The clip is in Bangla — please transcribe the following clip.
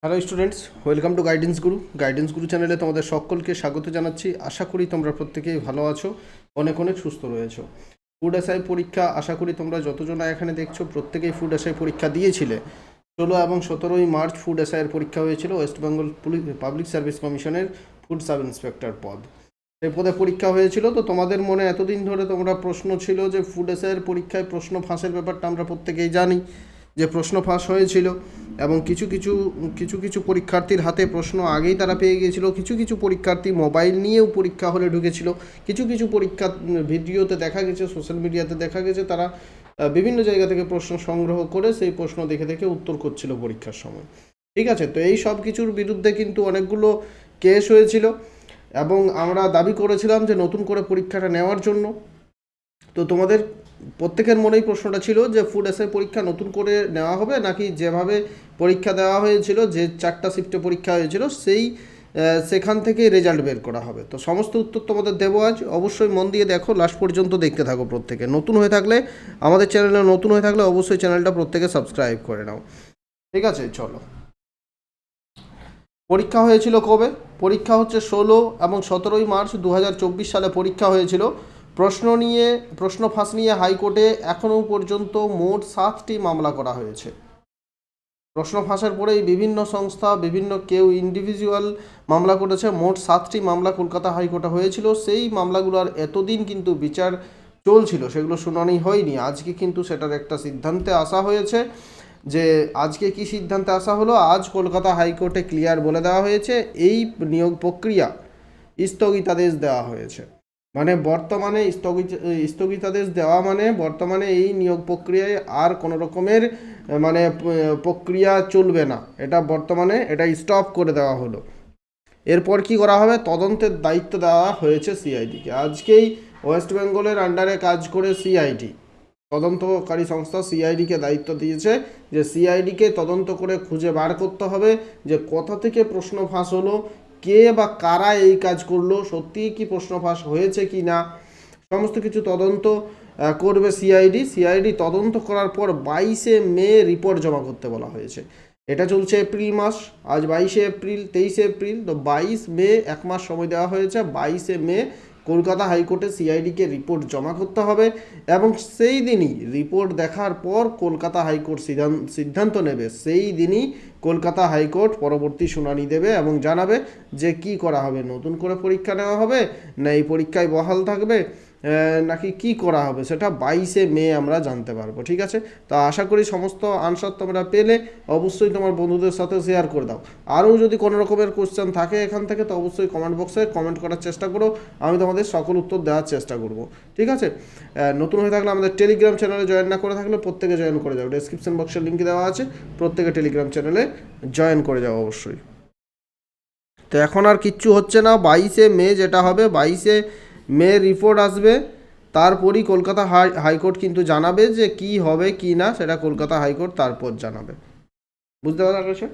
Hello students, welcome to guidance গুরু চ্যানেলে তোমাদের সকলকে স্বাগত জানাচ্ছি। আশা করি তোমরা প্রত্যেকেই ভালো আছো, অনেক অনেক সুস্থ রয়েছো। ফুড এসআই পরীক্ষা আশা করি তোমরা যতজনা এখানে দেখছো প্রত্যেকেই ফুড এসআই পরীক্ষা দিয়েছিলে। 16 এবং 17 মার্চ ফুড এসআইয়ের পরীক্ষা হয়েছিল ওয়েস্ট বেঙ্গল পাবলিক সার্ভিস কমিশনের ফুড সাব ইন্সপেক্টর পদ। এই পদে পরীক্ষা হয়েছিল। তো তোমাদের মনে এতদিন ধরে তোমরা প্রশ্ন ছিল যে ফুড এসআইয়ের পরীক্ষায় প্রশ্ন ফাঁসের ব্যাপারটা আমরা প্রত্যেকেই জানি যে প্রশ্ন ফাঁস হয়েছিল এবং কিছু কিছু পরীক্ষার্থীর হাতে প্রশ্ন আগেই তারা পেয়ে গিয়েছিল। কিছু পরীক্ষার্থী মোবাইল নিয়েও পরীক্ষা হলে ঢুকেছিল। কিছু পরীক্ষা ভিডিওতে দেখা গেছে, সোশ্যাল মিডিয়াতে দেখা গেছে তারা বিভিন্ন জায়গা থেকে প্রশ্ন সংগ্রহ করে সেই প্রশ্ন দেখে দেখে উত্তর করছিল পরীক্ষার সময়। ঠিক আছে, তো এই সব কিছুর বিরুদ্ধে কিন্তু অনেকগুলো কেস হয়েছিল এবং আমরা দাবি করেছিলাম যে নতুন করে পরীক্ষাটা নেওয়ার জন্য। তো তোমাদের প্রত্যেকের মনেই প্রশ্নটা ছিল যে ফুড এসআই পরীক্ষা নতুন করে নেওয়া হবে নাকি যেভাবে পরীক্ষা দেওয়া হয়েছিল, যে 4টা শিফটে পরীক্ষা হয়েছিল সেখান থেকেই রেজাল্ট বের করা হবে। তো সমস্ত উত্তর তোমাদের দেবো আজ। অবশ্যই মন দিয়ে দেখো, লাস্ট পর্যন্ত দেখতে থাকো প্রত্যেকে। নতুন হয়ে থাকলে আমাদের চ্যানেলে অবশ্যই চ্যানেলটা প্রত্যেকে সাবস্ক্রাইব করে নাও। ঠিক আছে, চলো। পরীক্ষা হয়েছিল কবে? পরীক্ষা হচ্ছে 16 এবং 17 মার্চ 2024 সালে পরীক্ষা হয়েছিল। প্রশ্ন ফাঁস নিয়ে হাইকোর্টে এখনও পর্যন্ত মোট 7টি মামলা করা হয়েছে। প্রশ্ন ফাঁসের পরেই বিভিন্ন সংস্থা, কেউ ইন্ডিভিজুয়াল মামলা করেছে। মোট 7টি মামলা কলকাতা হাইকোর্টে হয়েছিল। সেই মামলাগুলোর এতদিন কিন্তু বিচার চলছিল, সেগুলো শুনানি হয়নি। আজকে কিন্তু সেটার একটা সিদ্ধান্তে আসা হয়েছে। যে আজকে কি সিদ্ধান্তে আসা হলো, আজ কলকাতা হাইকোর্টে ক্লিয়ার বলে দেওয়া হয়েছে এই নিয়োগ প্রক্রিয়া স্থগিতাদেশ দেওয়া হয়েছে। মানে বর্তমানে স্থগিতাদেশ দেওয়া মানে বর্তমানে এই নিয়োগ প্রক্রিয়ায় আর কোনো রকমের প্রক্রিয়া চলবে না। এটা বর্তমানে স্টপ করে দেওয়া হলো। এরপর কি করা হবে? তদন্তের দায়িত্ব দেওয়া হয়েছে সিআইডিকে। আজকেই ওয়েস্ট বেঙ্গলের আন্ডারে কাজ করে সিআইডি, তদন্তকারী সংস্থা সিআইডিকে দায়িত্ব দিয়েছে যে সিআইডিকে তদন্ত করে খুঁজে বার করতে হবে যে কোথা থেকে প্রশ্ন ফাঁস হলো, কে বা কারা এই কাজ করলো, সত্যিই কি প্রশ্ন ফাঁস হয়েছে কি না, সমস্ত কিছু তদন্ত করবে সিআইডি তদন্ত করার পর 22শে মে রিপোর্ট জমা করতে বলা হয়েছে। এটা চলছে এপ্রিল মাস, আজ 22শে এপ্রিল, 23শে এপ্রিল, তো 22 মে, এক মাস সময় দেওয়া হয়েছে। 22শে মে কলকাতা হাইকোর্টে সিআইডিকে রিপোর্ট জমা করতে হবে এবং সেই দিনই রিপোর্ট দেখার পর কলকাতা হাইকোর্ট সিদ্ধান্ত নেবে। সেই দিনই কলকাতা হাইকোর্ট পরবর্তী শুনানি দেবে এবং জানাবে যে কি করা হবে, নতুন করে পরীক্ষা নেওয়া হবে না এই পরীক্ষায় বহাল থাকবে নাকি কি করা হবে, সেটা 22শে মে আমরা জানতে পারবো। ঠিক আছে, তো আশা করি সমস্ত আনসার তোমরা পেলে। অবশ্যই তোমার বন্ধুদের সাথে শেয়ার করে দাও। আরও যদি কোনো রকমের কোশ্চেন থাকে এখান থেকে তো অবশ্যই কমেন্ট বক্সে কমেন্ট করার চেষ্টা করো, আমি তোমাদের সকল উত্তর দেওয়ার চেষ্টা করব। ঠিক আছে, নতুন হয়ে থাকলে আমাদের টেলিগ্রাম চ্যানেলে জয়েন না করে থাকলে প্রত্যেকে জয়েন করে যাও। ডেসক্রিপশন বক্সের লিঙ্ক দেওয়া আছে, প্রত্যেকে টেলিগ্রাম চ্যানেলে জয়েন করে যাও অবশ্যই। তো এখন আর কিচ্ছু হচ্ছে না। 22শে মে যেটা হবে, 22শে মে রিপোর্ট আসবে, তারপরই কলকাতা হাইকোর্ট কিন্তু জানাবে যে কি হবে কি না, সেটা কলকাতা হাইকোর্ট তারপর জানাবে। বুঝতে পারা গেছে?